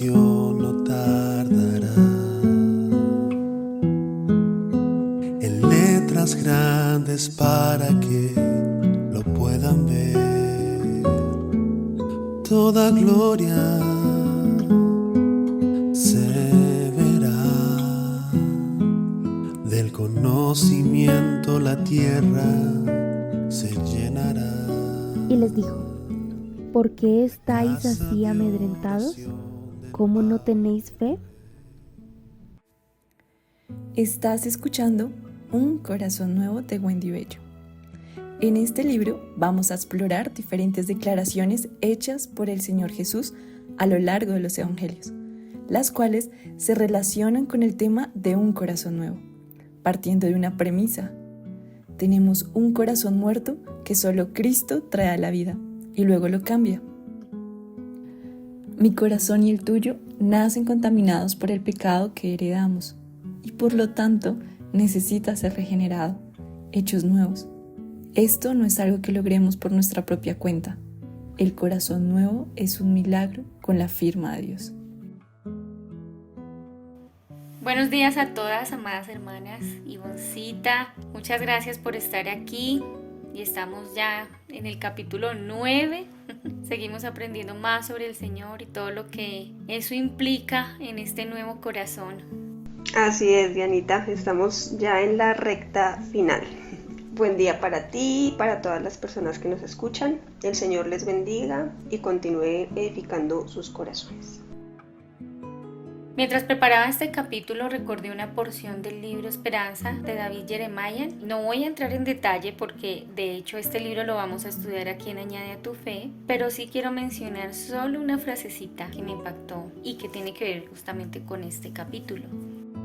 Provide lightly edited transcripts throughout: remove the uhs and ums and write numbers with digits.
salvación no tardará. En letras grandes para que lo puedan ver. Toda gloria se verá. Del conocimiento la tierra se llenará. Y les dijo: ¿por qué estáis así amedrentados? ¿Cómo no tenéis fe? Estás escuchando Un Corazón Nuevo de Wendy Bello. En este libro vamos a explorar diferentes declaraciones hechas por el Señor Jesús a lo largo de los Evangelios, las cuales se relacionan con el tema de un corazón nuevo, partiendo de una premisa. Tenemos un corazón muerto que solo Cristo trae a la vida y luego lo cambia. Mi corazón y el tuyo nacen contaminados por el pecado que heredamos y por lo tanto necesita ser regenerado, hechos nuevos. Esto no es algo que logremos por nuestra propia cuenta. El corazón nuevo es un milagro con la firma de Dios. Buenos días a todas, amadas hermanas. Ivoncita, muchas gracias por estar aquí. Y estamos ya en el capítulo 9. Seguimos aprendiendo más sobre el Señor y todo lo que eso implica en este nuevo corazón. Así es, Dianita, estamos ya en la recta final. Buen día para ti y para todas las personas que nos escuchan. El Señor les bendiga y continúe edificando sus corazones. Mientras preparaba este capítulo recordé una porción del libro Esperanza de David Jeremiah. No voy a entrar en detalle porque de hecho este libro lo vamos a estudiar aquí en Añade a tu Fe, pero sí quiero mencionar solo una frasecita que me impactó y que tiene que ver justamente con este capítulo.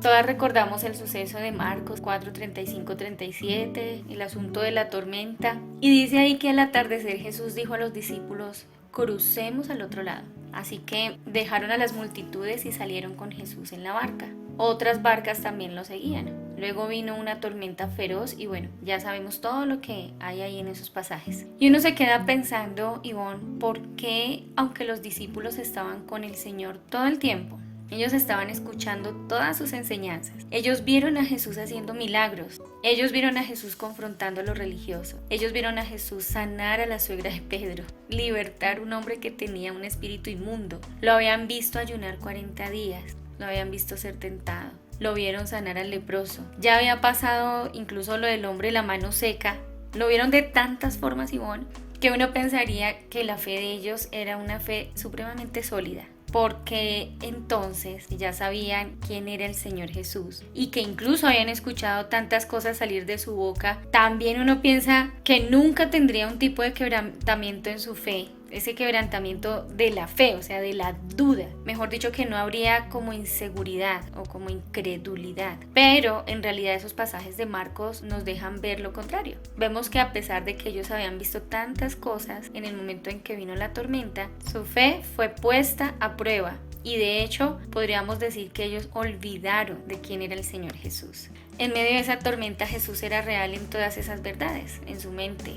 Todas recordamos el suceso de Marcos 4:35-37, el asunto de la tormenta, y dice ahí que al atardecer Jesús dijo a los discípulos: crucemos al otro lado. Así que dejaron a las multitudes y salieron con Jesús en la barca. Otras barcas también lo seguían. Luego vino una tormenta feroz y bueno, ya sabemos todo lo que hay ahí en esos pasajes. Y uno se queda pensando, Ivonne, ¿por qué, aunque los discípulos estaban con el Señor todo el tiempo, ellos estaban escuchando todas sus enseñanzas? Ellos vieron a Jesús haciendo milagros. Ellos vieron a Jesús confrontando a los religiosos. Ellos vieron a Jesús sanar a la suegra de Pedro, libertar a un hombre que tenía un espíritu inmundo. Lo habían visto ayunar 40 días. Lo habían visto ser tentado. Lo vieron sanar al leproso. Ya había pasado incluso lo del hombre de la mano seca. Lo vieron de tantas formas, Ivonne, que uno pensaría que la fe de ellos era una fe supremamente sólida, porque entonces ya sabían quién era el Señor Jesús y que incluso habían escuchado tantas cosas salir de su boca. También uno piensa que nunca tendría un tipo de quebrantamiento en su fe, ese quebrantamiento de la fe, o sea, de la duda. Mejor dicho, que no habría como inseguridad o como incredulidad. Pero en realidad esos pasajes de Marcos nos dejan ver lo contrario. Vemos que a pesar de que ellos habían visto tantas cosas en el momento en que vino la tormenta, su fe fue puesta a prueba. Y de hecho, podríamos decir que ellos olvidaron de quién era el Señor Jesús. En medio de esa tormenta, Jesús era real en todas esas verdades, en su mente.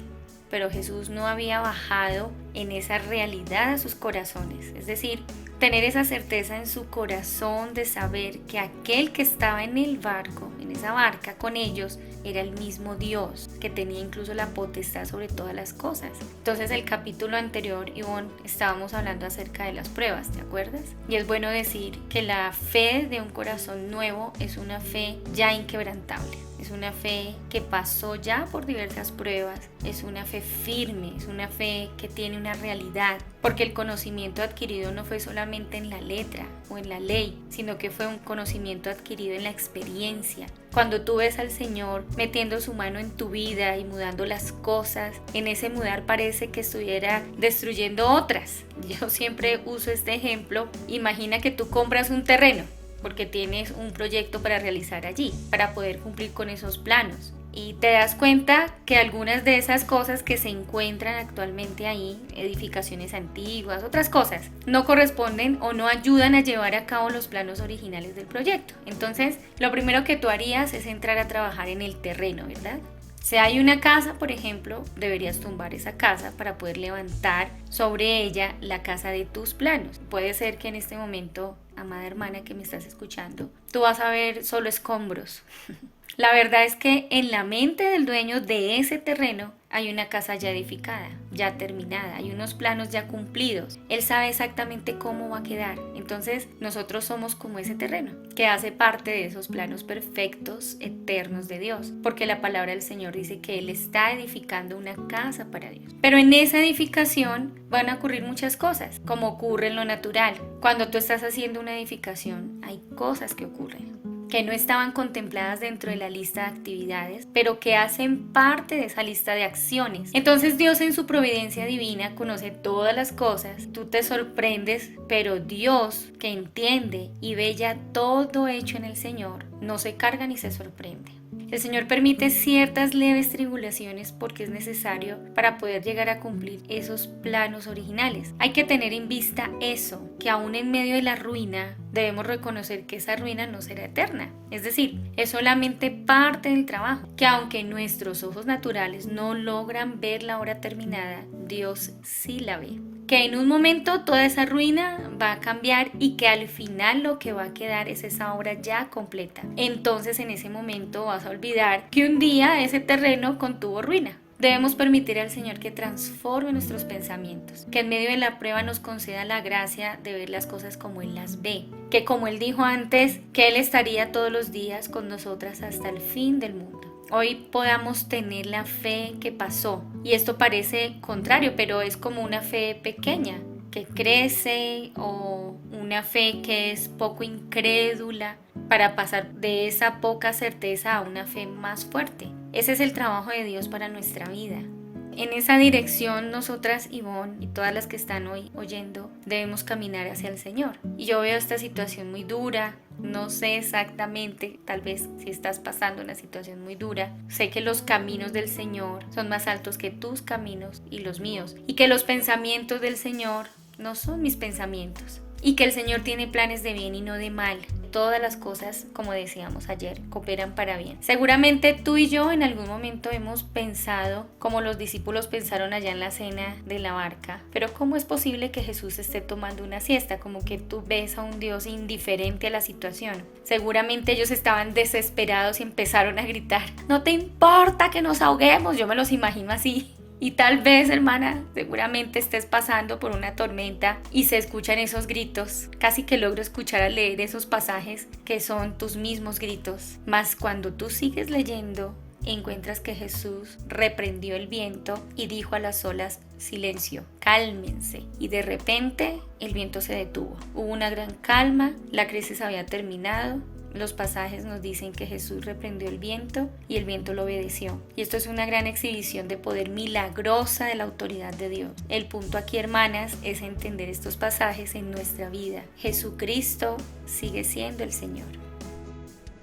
Pero Jesús no había bajado en esa realidad a sus corazones. Es decir, tener esa certeza en su corazón de saber que aquel que estaba en el barco, en esa barca con ellos, era el mismo Dios, que tenía incluso la potestad sobre todas las cosas. Entonces el capítulo anterior, Ivonne, estábamos hablando acerca de las pruebas, ¿te acuerdas? Y es bueno decir que la fe de un corazón nuevo es una fe ya inquebrantable. Es una fe que pasó ya por diversas pruebas, es una fe firme, es una fe que tiene una realidad, porque el conocimiento adquirido no fue solamente en la letra o en la ley, sino que fue un conocimiento adquirido en la experiencia. Cuando tú ves al Señor metiendo su mano en tu vida y mudando las cosas, en ese mudar parece que estuviera destruyendo otras. Yo siempre uso este ejemplo. Imagina que tú compras un terreno porque tienes un proyecto para realizar allí, para poder cumplir con esos planos. Y te das cuenta que algunas de esas cosas que se encuentran actualmente ahí, edificaciones antiguas, otras cosas, no corresponden o no ayudan a llevar a cabo los planos originales del proyecto. Entonces, lo primero que tú harías es entrar a trabajar en el terreno, ¿verdad? Si hay una casa, por ejemplo, deberías tumbar esa casa para poder levantar sobre ella la casa de tus planos. Puede ser que en este momento, amada hermana que me estás escuchando, tú vas a ver solo escombros. La verdad es que en la mente del dueño de ese terreno hay una casa ya edificada, ya terminada, hay unos planos ya cumplidos. Él sabe exactamente cómo va a quedar. Entonces nosotros somos como ese terreno, que hace parte de esos planos perfectos, eternos de Dios. Porque la palabra del Señor dice que Él está edificando una casa para Dios. Pero en esa edificación van a ocurrir muchas cosas, como ocurre en lo natural. Cuando tú estás haciendo una edificación, hay cosas que ocurren que no estaban contempladas dentro de la lista de actividades, pero que hacen parte de esa lista de acciones. Entonces Dios en su providencia divina conoce todas las cosas, tú te sorprendes, pero Dios, que entiende y ve ya todo hecho en el Señor, no se carga ni se sorprende. El Señor permite ciertas leves tribulaciones porque es necesario para poder llegar a cumplir esos planos originales. Hay que tener en vista eso, que aún en medio de la ruina debemos reconocer que esa ruina no será eterna. Es decir, es solamente parte del trabajo, que aunque nuestros ojos naturales no logran ver la hora terminada, Dios sí la ve. Que en un momento toda esa ruina va a cambiar y que al final lo que va a quedar es esa obra ya completa. Entonces en ese momento vas a olvidar que un día ese terreno contuvo ruina. Debemos permitir al Señor que transforme nuestros pensamientos, que en medio de la prueba nos conceda la gracia de ver las cosas como Él las ve, que como Él dijo antes, que Él estaría todos los días con nosotras hasta el fin del mundo. Hoy podamos tener la fe que pasó, y esto parece contrario, pero es como una fe pequeña, que crece, o una fe que es poco incrédula, para pasar de esa poca certeza a una fe más fuerte. Ese es el trabajo de Dios para nuestra vida. En esa dirección nosotras, Ivonne, y todas las que están hoy oyendo, debemos caminar hacia el Señor. Y yo veo esta situación muy dura, no sé exactamente, tal vez si estás pasando una situación muy dura, sé que los caminos del Señor son más altos que tus caminos y los míos, y que los pensamientos del Señor no son mis pensamientos, y que el Señor tiene planes de bien y no de mal. Todas las cosas, como decíamos ayer, cooperan para bien. Seguramente tú y yo en algún momento hemos pensado como los discípulos pensaron allá en la cena de la barca. Pero ¿cómo es posible que Jesús esté tomando una siesta? Como que tú ves a un Dios indiferente a la situación. Seguramente ellos estaban desesperados y empezaron a gritar: ¿no te importa que nos ahoguemos? Yo me los imagino así. Y tal vez, hermana, seguramente estés pasando por una tormenta y se escuchan esos gritos. Casi que logro escuchar al leer esos pasajes que son tus mismos gritos. Mas cuando tú sigues leyendo, encuentras que Jesús reprendió el viento y dijo a las olas: silencio, cálmense. Y de repente el viento se detuvo. Hubo una gran calma, la crisis había terminado. Los pasajes nos dicen que Jesús reprendió el viento y el viento lo obedeció. Y esto es una gran exhibición de poder milagrosa de la autoridad de Dios. El punto aquí, hermanas, es entender estos pasajes en nuestra vida. Jesucristo sigue siendo el Señor.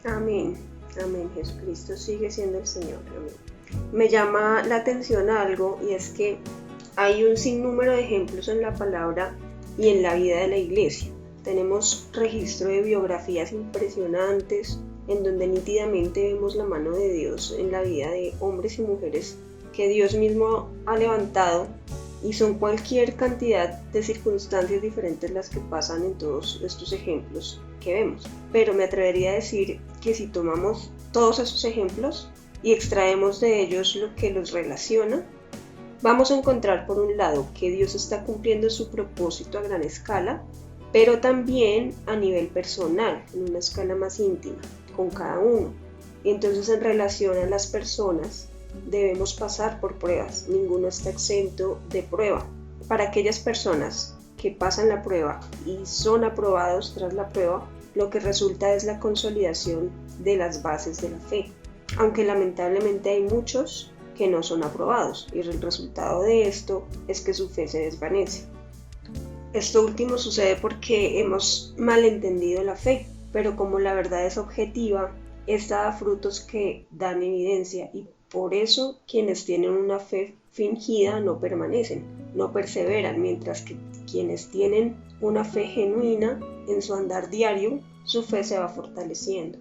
Amén, amén. Jesucristo sigue siendo el Señor. Amén. Me llama la atención algo, y es que hay un sinnúmero de ejemplos en la palabra y en la vida de la iglesia. Tenemos registro de biografías impresionantes en donde nítidamente vemos la mano de Dios en la vida de hombres y mujeres que Dios mismo ha levantado, y son cualquier cantidad de circunstancias diferentes las que pasan en todos estos ejemplos que vemos. Pero me atrevería a decir que si tomamos todos esos ejemplos y extraemos de ellos lo que los relaciona, vamos a encontrar por un lado que Dios está cumpliendo su propósito a gran escala, pero también a nivel personal, en una escala más íntima, con cada uno. Y entonces en relación a las personas debemos pasar por pruebas, ninguno está exento de prueba. Para aquellas personas que pasan la prueba y son aprobados tras la prueba, lo que resulta es la consolidación de las bases de la fe, aunque lamentablemente hay muchos que no son aprobados, y el resultado de esto es que su fe se desvanece. Esto último sucede porque hemos malentendido la fe, pero como la verdad es objetiva, esta da frutos que dan evidencia, y por eso quienes tienen una fe fingida no permanecen, no perseveran, mientras que quienes tienen una fe genuina en su andar diario, su fe se va fortaleciendo.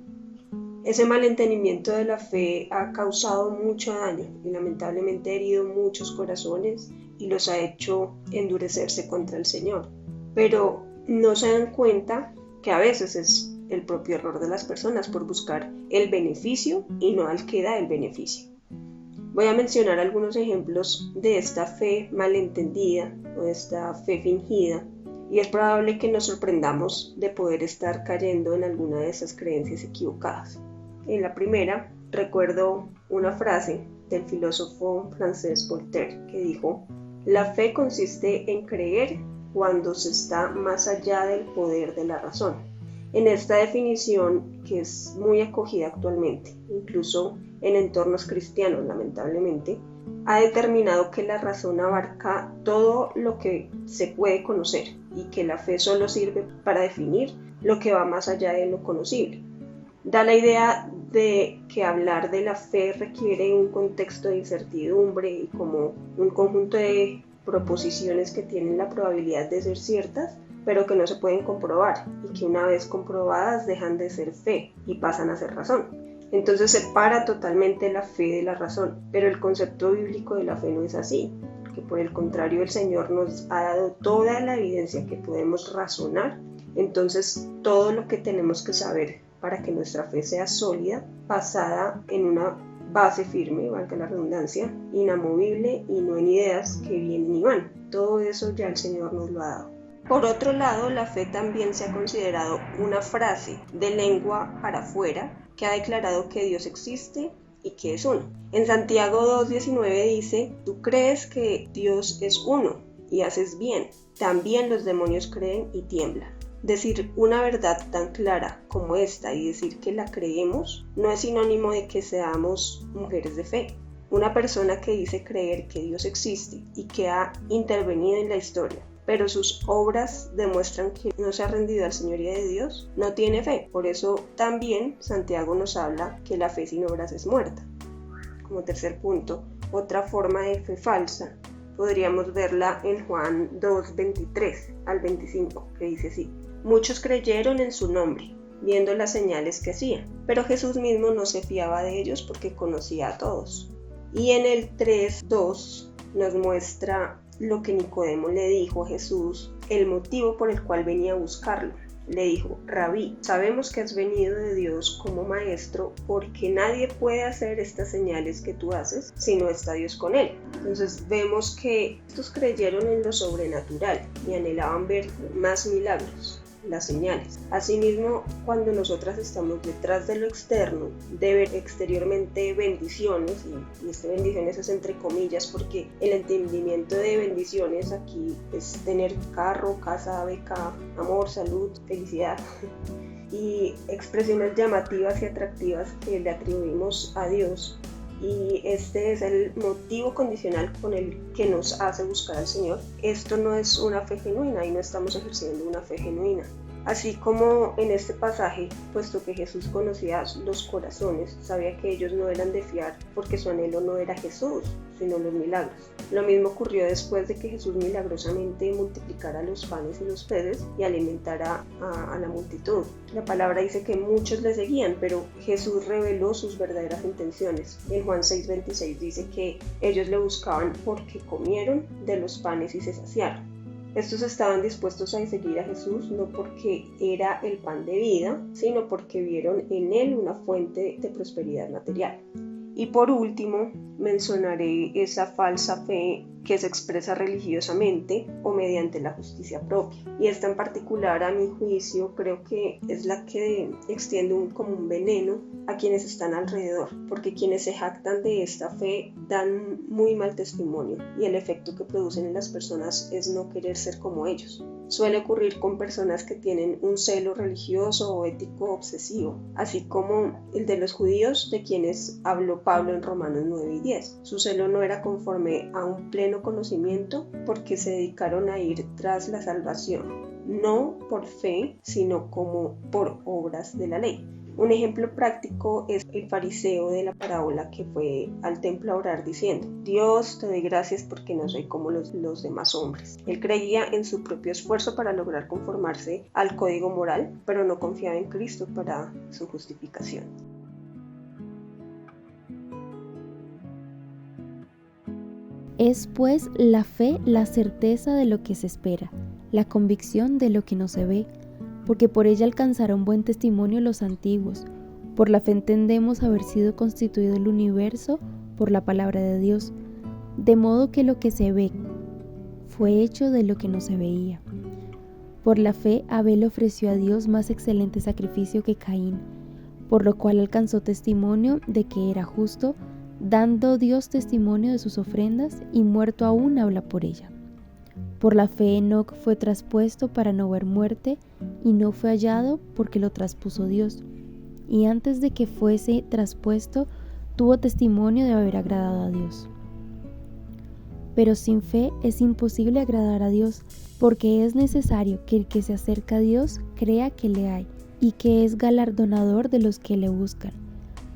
Ese malentendimiento de la fe ha causado mucho daño y lamentablemente ha herido muchos corazones y los ha hecho endurecerse contra el Señor. Pero no se dan cuenta que a veces es el propio error de las personas por buscar el beneficio y no al que da el beneficio. Voy a mencionar algunos ejemplos de esta fe malentendida o de esta fe fingida, y es probable que nos sorprendamos de poder estar cayendo en alguna de esas creencias equivocadas. En la primera, recuerdo una frase del filósofo francés Voltaire que dijo: "La fe consiste en creer cuando se está más allá del poder de la razón". En esta definición, que es muy acogida actualmente, incluso en entornos cristianos lamentablemente, ha determinado que la razón abarca todo lo que se puede conocer y que la fe solo sirve para definir lo que va más allá de lo conocible. Da la idea de que hablar de la fe requiere un contexto de incertidumbre y como un conjunto de proposiciones que tienen la probabilidad de ser ciertas, pero que no se pueden comprobar y que una vez comprobadas dejan de ser fe y pasan a ser razón. Entonces separa totalmente la fe de la razón, pero el concepto bíblico de la fe no es así, que por el contrario el Señor nos ha dado toda la evidencia que podemos razonar. Entonces todo lo que tenemos que saber para que nuestra fe sea sólida, basada en una base firme, valga la redundancia, inamovible y no en ideas que vienen y van. Todo eso ya el Señor nos lo ha dado. Por otro lado, la fe también se ha considerado una frase de lengua para afuera que ha declarado que Dios existe y que es uno. En Santiago 2:19 dice: "Tú crees que Dios es uno y haces bien. También los demonios creen y tiemblan". Decir una verdad tan clara como esta y decir que la creemos no es sinónimo de que seamos mujeres de fe. Una persona que dice creer que Dios existe y que ha intervenido en la historia, pero sus obras demuestran que no se ha rendido al señorío de Dios, no tiene fe. Por eso también Santiago nos habla que la fe sin obras es muerta. Como tercer punto, otra forma de fe falsa, podríamos verla en Juan 2:23 al 25, que dice así: "Muchos creyeron en su nombre, viendo las señales que hacía, pero Jesús mismo no se fiaba de ellos porque conocía a todos". Y en el 3:2 nos muestra lo que Nicodemo le dijo a Jesús, el motivo por el cual venía a buscarlo. Le dijo: "Rabí, sabemos que has venido de Dios como maestro, porque nadie puede hacer estas señales que tú haces si no está Dios con él". Entonces vemos que estos creyeron en lo sobrenatural y anhelaban ver más milagros, las señales. Asimismo, cuando nosotras estamos detrás de lo externo, de ver exteriormente bendiciones, y este bendiciones es entre comillas porque el entendimiento de bendiciones aquí es tener carro, casa, beca, amor, salud, felicidad y expresiones llamativas y atractivas que le atribuimos a Dios. Y este es el motivo condicional con el que nos hace buscar al Señor. Esto no es una fe genuina y no estamos ejerciendo una fe genuina. Así como en este pasaje, puesto que Jesús conocía los corazones, sabía que ellos no eran de fiar porque su anhelo no era Jesús, sino los milagros. Lo mismo ocurrió después de que Jesús milagrosamente multiplicara los panes y los peces y alimentara a la multitud. La palabra dice que muchos le seguían, pero Jesús reveló sus verdaderas intenciones. En Juan 6:26 dice que ellos le buscaban porque comieron de los panes y se saciaron. Estos estaban dispuestos a seguir a Jesús no porque era el pan de vida, sino porque vieron en él una fuente de prosperidad material. Y por último, mencionaré esa falsa fe que se expresa religiosamente o mediante la justicia propia. Y esta en particular, a mi juicio, creo que es la que extiende como un veneno a quienes están alrededor, porque quienes se jactan de esta fe dan muy mal testimonio y el efecto que producen en las personas es no querer ser como ellos. Suele ocurrir con personas que tienen un celo religioso o ético obsesivo, así como el de los judíos de quienes habló Pablo en Romanos 9:10. Su celo no era conforme a un pleno conocimiento porque se dedicaron a ir tras la salvación, no por fe, sino como por obras de la ley. Un ejemplo práctico es el fariseo de la parábola que fue al templo a orar diciendo: "Dios, te doy gracias porque no soy como los demás hombres". Él creía en su propio esfuerzo para lograr conformarse al código moral, pero no confiaba en Cristo para su justificación. Es pues la fe la certeza de lo que se espera, la convicción de lo que no se ve, porque por ella alcanzaron buen testimonio los antiguos. Por la fe entendemos haber sido constituido el universo por la palabra de Dios, de modo que lo que se ve fue hecho de lo que no se veía. Por la fe Abel ofreció a Dios más excelente sacrificio que Caín, por lo cual alcanzó testimonio de que era justo, dando Dios testimonio de sus ofrendas, y muerto aún habla por ella. Por la fe Enoc fue traspuesto para no ver muerte, y no fue hallado porque lo traspuso Dios. Y antes de que fuese traspuesto, tuvo testimonio de haber agradado a Dios. Pero sin fe es imposible agradar a Dios, porque es necesario que el que se acerca a Dios crea que le hay, y que es galardonador de los que le buscan.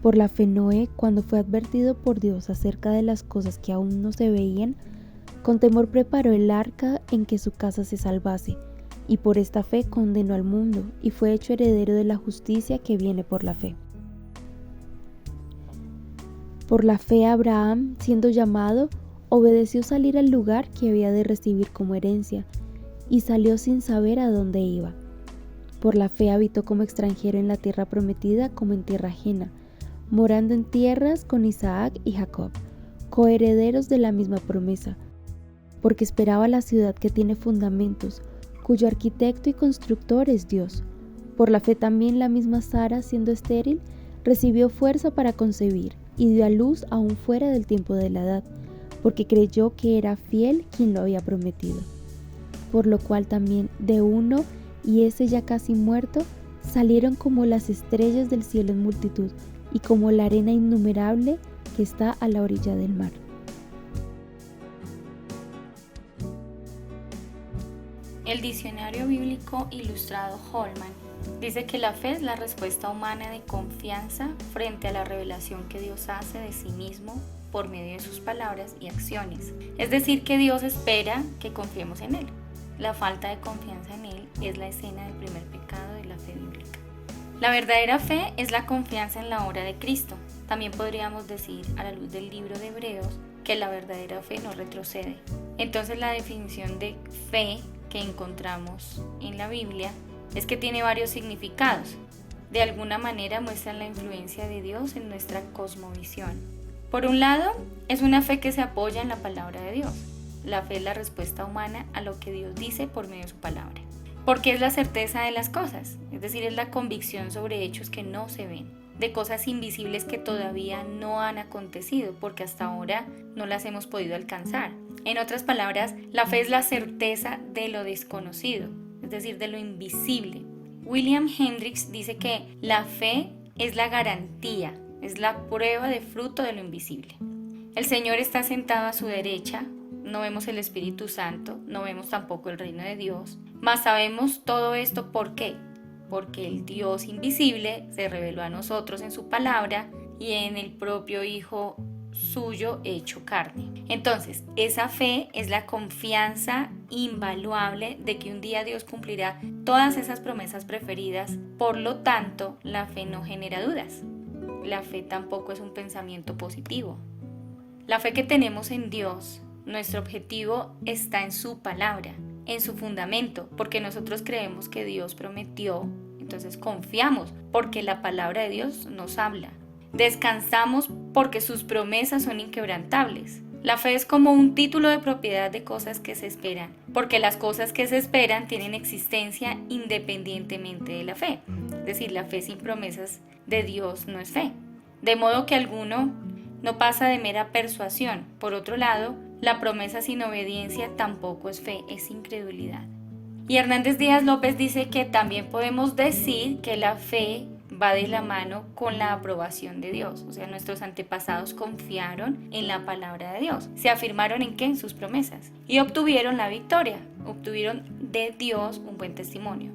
Por la fe Noé, cuando fue advertido por Dios acerca de las cosas que aún no se veían, con temor preparó el arca en que su casa se salvase, y por esta fe condenó al mundo, y fue hecho heredero de la justicia que viene por la fe. Por la fe Abraham, siendo llamado, obedeció salir al lugar que había de recibir como herencia, y salió sin saber a dónde iba. Por la fe habitó como extranjero en la tierra prometida como en tierra ajena, morando en tierras con Isaac y Jacob, coherederos de la misma promesa, porque esperaba la ciudad que tiene fundamentos, cuyo arquitecto y constructor es Dios. Por la fe también la misma Sara, siendo estéril, recibió fuerza para concebir, y dio a luz aún fuera del tiempo de la edad, porque creyó que era fiel quien lo había prometido. Por lo cual también de uno, y ese ya casi muerto, salieron como las estrellas del cielo en multitud, y como la arena innumerable que está a la orilla del mar. El diccionario bíblico ilustrado Holman dice que la fe es la respuesta humana de confianza frente a la revelación que Dios hace de sí mismo por medio de sus palabras y acciones. Es decir, que Dios espera que confiemos en Él. La falta de confianza en Él es la escena del primer pecado de la fe bíblica. La verdadera fe es la confianza en la obra de Cristo. También podríamos decir, a la luz del libro de Hebreos, que la verdadera fe no retrocede. Entonces la definición de fe que encontramos en la Biblia es que tiene varios significados. De alguna manera muestran la influencia de Dios en nuestra cosmovisión. Por un lado, es una fe que se apoya en la palabra de Dios. La fe es la respuesta humana a lo que Dios dice por medio de su palabra. Porque es la certeza de las cosas, es decir, es la convicción sobre hechos que no se ven, de cosas invisibles que todavía no han acontecido, porque hasta ahora no las hemos podido alcanzar. En otras palabras, la fe es la certeza de lo desconocido, es decir, de lo invisible. William Hendricks dice que la fe es la garantía, es la prueba de fruto de lo invisible. El Señor está sentado a su derecha, no vemos el Espíritu Santo, no vemos tampoco el reino de Dios, mas sabemos todo esto ¿por qué? Porque el Dios invisible se reveló a nosotros en su palabra y en el propio Hijo suyo hecho carne. Entonces, esa fe es la confianza invaluable de que un día Dios cumplirá todas esas promesas preferidas. Por lo tanto, la fe no genera dudas. La fe tampoco es un pensamiento positivo. La fe que tenemos en Dios, nuestro objetivo está en su palabra, en su fundamento, porque nosotros creemos que Dios prometió, entonces confiamos porque la palabra de Dios nos habla. Descansamos porque sus promesas son inquebrantables. La fe es como un título de propiedad de cosas que se esperan, porque las cosas que se esperan tienen existencia independientemente de la fe. Es decir, la fe sin promesas de Dios no es fe. De modo que alguno no pasa de mera persuasión. Por otro lado, la promesa sin obediencia tampoco es fe, es incredulidad. Y Hernández Díaz López dice que también podemos decir que la fe va de la mano con la aprobación de Dios. O sea, nuestros antepasados confiaron en la palabra de Dios. ¿Se afirmaron en qué? En sus promesas. Y obtuvieron la victoria. Obtuvieron de Dios un buen testimonio.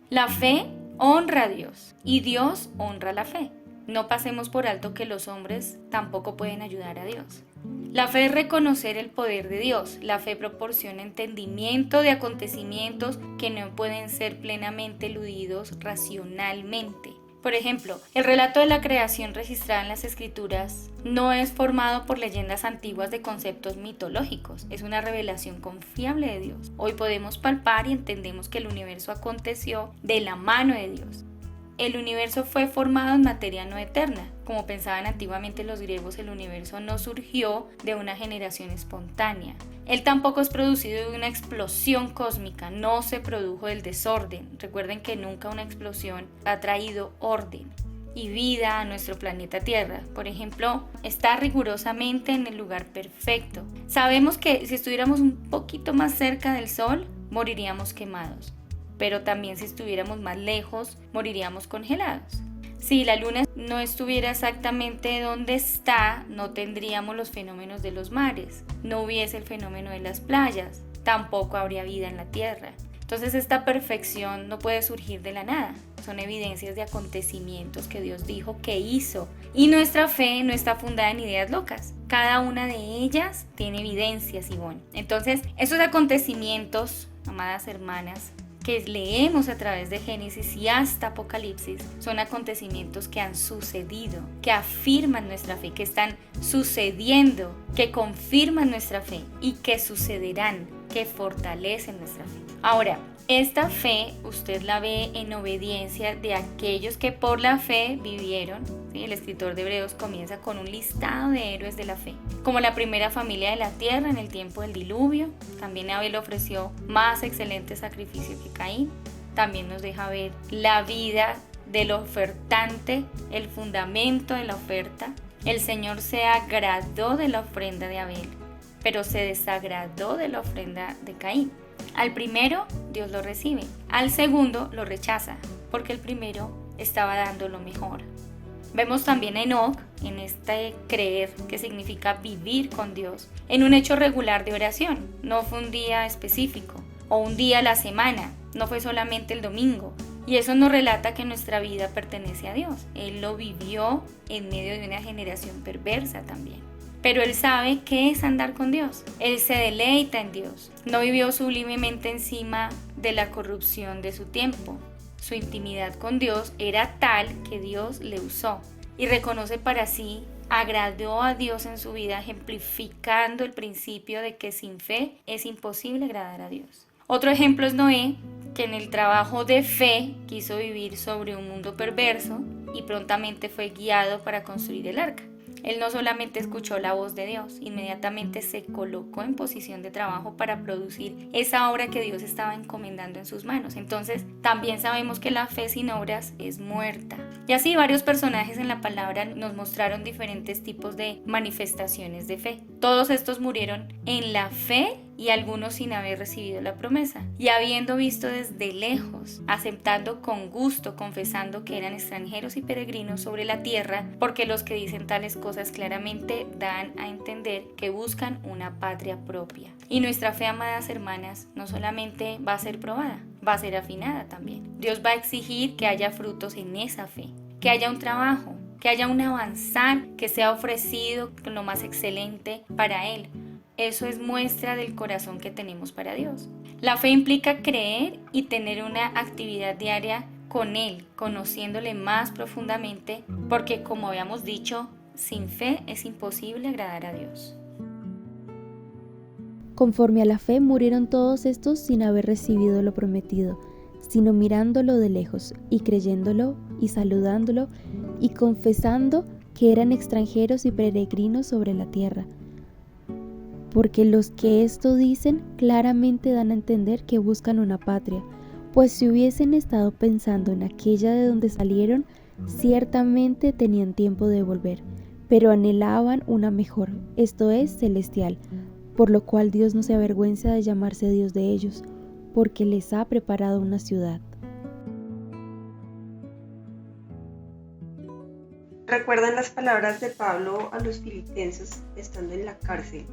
La fe honra a Dios y Dios honra la fe. No pasemos por alto que los hombres tampoco pueden ayudar a Dios. La fe es reconocer el poder de Dios. La fe proporciona entendimiento de acontecimientos que no pueden ser plenamente eludidos racionalmente. Por ejemplo, el relato de la creación registrada en las escrituras no es formado por leyendas antiguas de conceptos mitológicos, es una revelación confiable de Dios. Hoy podemos palpar y entendemos que el universo aconteció de la mano de Dios. El universo fue formado en materia no eterna. Como pensaban antiguamente los griegos, el universo no surgió de una generación espontánea. Él tampoco es producido de una explosión cósmica, no se produjo del desorden. Recuerden que nunca una explosión ha traído orden y vida a nuestro planeta Tierra. Por ejemplo, está rigurosamente en el lugar perfecto. Sabemos que si estuviéramos un poquito más cerca del Sol, moriríamos quemados. Pero también si estuviéramos más lejos, moriríamos congelados. Si la luna no estuviera exactamente donde está, no tendríamos los fenómenos de los mares, no hubiese el fenómeno de las playas, tampoco habría vida en la Tierra. Entonces esta perfección no puede surgir de la nada, son evidencias de acontecimientos que Dios dijo que hizo. Y nuestra fe no está fundada en ideas locas, cada una de ellas tiene evidencias, Ivonne. Entonces esos acontecimientos, amadas hermanas, que leemos a través de Génesis y hasta Apocalipsis son acontecimientos que han sucedido, que afirman nuestra fe, que están sucediendo, que confirman nuestra fe y que sucederán, que fortalecen nuestra fe. Ahora, esta fe usted la ve en obediencia de aquellos que por la fe vivieron. ¿Sí? El escritor de Hebreos comienza con un listado de héroes de la fe, como la primera familia de la tierra en el tiempo del diluvio. También Abel ofreció más excelente sacrificio que Caín. También nos deja ver la vida del ofertante, el fundamento de la oferta. El Señor se agradó de la ofrenda de Abel, pero se desagradó de la ofrenda de Caín. Al primero, Dios lo recibe. Al segundo, lo rechaza, porque el primero estaba dando lo mejor. Vemos también a Enoc, en este creer, que significa vivir con Dios, en un hecho regular de oración. No fue un día específico, o un día a la semana, no fue solamente el domingo. Y eso nos relata que nuestra vida pertenece a Dios. Él lo vivió en medio de una generación perversa también. Pero él sabe qué es andar con Dios. Él se deleita en Dios. No vivió sublimemente encima de la corrupción de su tiempo. Su intimidad con Dios era tal que Dios le usó. Y reconoce para sí, agradó a Dios en su vida, ejemplificando el principio de que sin fe es imposible agradar a Dios. Otro ejemplo es Noé, que en el trabajo de fe quiso vivir sobre un mundo perverso y prontamente fue guiado para construir el arca. Él no solamente escuchó la voz de Dios, inmediatamente se colocó en posición de trabajo para producir esa obra que Dios estaba encomendando en sus manos. Entonces, también sabemos que la fe sin obras es muerta. Y así varios personajes en la palabra nos mostraron diferentes tipos de manifestaciones de fe. Todos estos murieron en la fe y algunos sin haber recibido la promesa, y habiendo visto desde lejos, aceptando con gusto, confesando que eran extranjeros y peregrinos sobre la tierra, porque los que dicen tales cosas claramente dan a entender que buscan una patria propia. Y nuestra fe, amadas hermanas, no solamente va a ser probada, va a ser afinada también. Dios va a exigir que haya frutos en esa fe, que haya un trabajo, que haya un avanzar, que sea ofrecido con lo más excelente para Él. Eso es muestra del corazón que tenemos para Dios. La fe implica creer y tener una actividad diaria con Él, conociéndole más profundamente, porque como habíamos dicho, sin fe es imposible agradar a Dios. Conforme a la fe murieron todos estos sin haber recibido lo prometido, sino mirándolo de lejos y creyéndolo y saludándolo y confesando que eran extranjeros y peregrinos sobre la tierra. Porque los que esto dicen claramente dan a entender que buscan una patria, pues si hubiesen estado pensando en aquella de donde salieron, ciertamente tenían tiempo de volver, pero anhelaban una mejor, esto es, celestial, por lo cual Dios no se avergüenza de llamarse Dios de ellos, porque les ha preparado una ciudad. ¿Recuerdan las palabras de Pablo a los filipenses estando en la cárcel?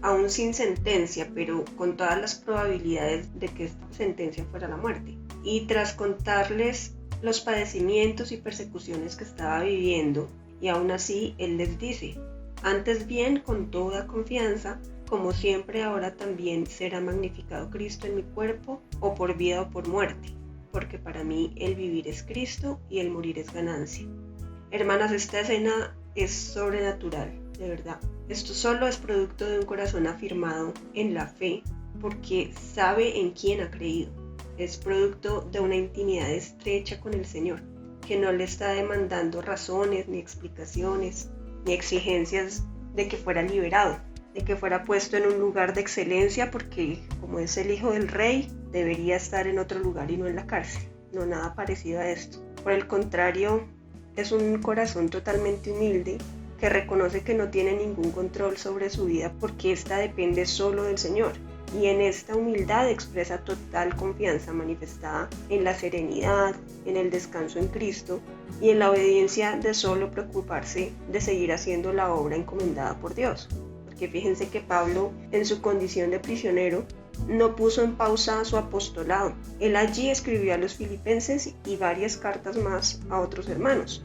Aún sin sentencia, pero con todas las probabilidades de que esta sentencia fuera la muerte. Y tras contarles los padecimientos y persecuciones que estaba viviendo, y aún así él les dice: antes bien, con toda confianza, como siempre ahora también será magnificado Cristo en mi cuerpo, o por vida o por muerte. porque para mí el vivir es Cristo y el morir es ganancia. Hermanas, esta escena es sobrenatural, de verdad. Esto solo es producto de un corazón afirmado en la fe, porque sabe en quién ha creído. Es producto de una intimidad estrecha con el Señor, que no le está demandando razones, ni explicaciones, ni exigencias de que fuera liberado, de que fuera puesto en un lugar de excelencia, porque como es el hijo del rey, debería estar en otro lugar y no en la cárcel. No, nada parecido a esto. Por el contrario, es un corazón totalmente humilde, que reconoce que no tiene ningún control sobre su vida porque ésta depende solo del Señor. Y en esta humildad expresa total confianza manifestada en la serenidad, en el descanso en Cristo y en la obediencia de solo preocuparse de seguir haciendo la obra encomendada por Dios. Porque fíjense que Pablo, en su condición de prisionero, no puso en pausa su apostolado. Él allí escribió a los filipenses y varias cartas más a otros hermanos.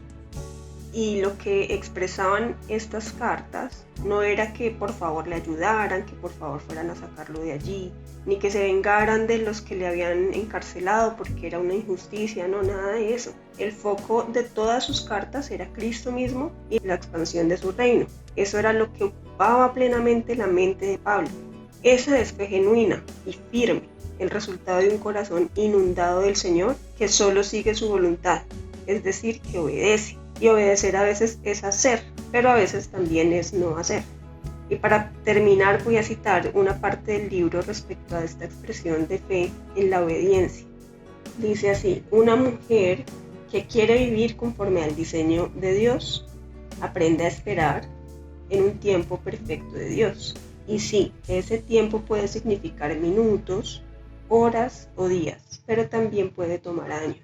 Y lo que expresaban estas cartas no era que por favor le ayudaran, que por favor fueran a sacarlo de allí, ni que se vengaran de los que le habían encarcelado porque era una injusticia, no, nada de eso. El foco de todas sus cartas era Cristo mismo y la expansión de su reino. Eso era lo que ocupaba plenamente la mente de Pablo. Esa es fe genuina y firme, el resultado de un corazón inundado del Señor que solo sigue su voluntad, es decir, que obedece. Y obedecer a veces es hacer, pero a veces también es no hacer. Y para terminar voy a citar una parte del libro respecto a esta expresión de fe en la obediencia. Dice así: una mujer que quiere vivir conforme al diseño de Dios, aprende a esperar en un tiempo perfecto de Dios. Y sí, ese tiempo puede significar minutos, horas o días, pero también puede tomar años.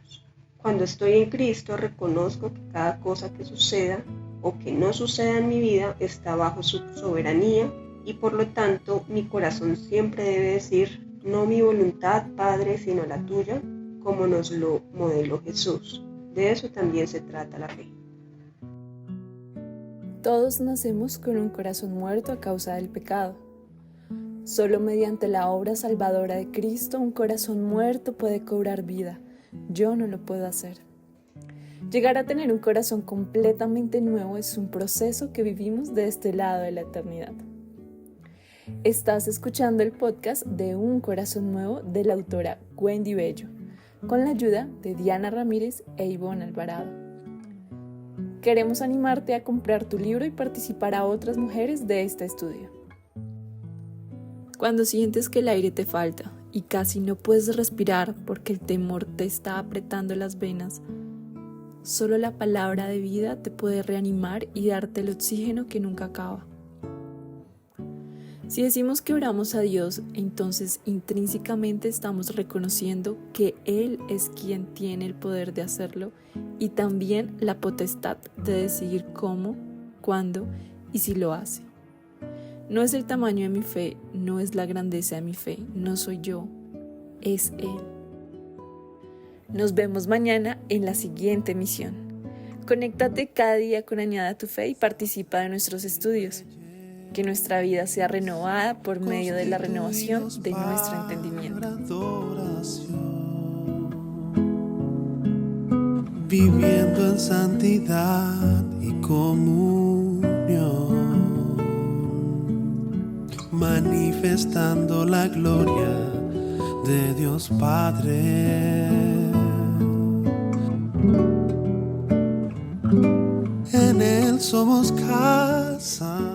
Cuando estoy en Cristo, reconozco que cada cosa que suceda o que no suceda en mi vida está bajo su soberanía y por lo tanto mi corazón siempre debe decir: no mi voluntad, Padre, sino la tuya, como nos lo modeló Jesús. De eso también se trata la fe. Todos nacemos con un corazón muerto a causa del pecado. Solo mediante la obra salvadora de Cristo un corazón muerto puede cobrar vida. Yo no lo puedo hacer. Llegar a tener un corazón completamente nuevo es un proceso que vivimos de este lado de la eternidad. Estás escuchando el podcast de Un Corazón Nuevo de la autora Wendy Bello, con la ayuda de Diana Ramírez e Ivonne Alvarado. Queremos animarte a comprar tu libro y participar a otras mujeres de este estudio. Cuando sientes que el aire te falta y casi no puedes respirar porque el temor te está apretando las venas, solo la palabra de vida te puede reanimar y darte el oxígeno que nunca acaba. Si decimos que oramos a Dios, entonces intrínsecamente estamos reconociendo que Él es quien tiene el poder de hacerlo y también la potestad de decidir cómo, cuándo y si lo hace. No es el tamaño de mi fe, no es la grandeza de mi fe, no soy yo, es Él. Nos vemos mañana en la siguiente emisión. Conéctate cada día con Añada tu Fe y participa de nuestros estudios. Que nuestra vida sea renovada por medio de la renovación de nuestro entendimiento. Viviendo en santidad y comunión, manifestando la gloria de Dios Padre. En Él somos casa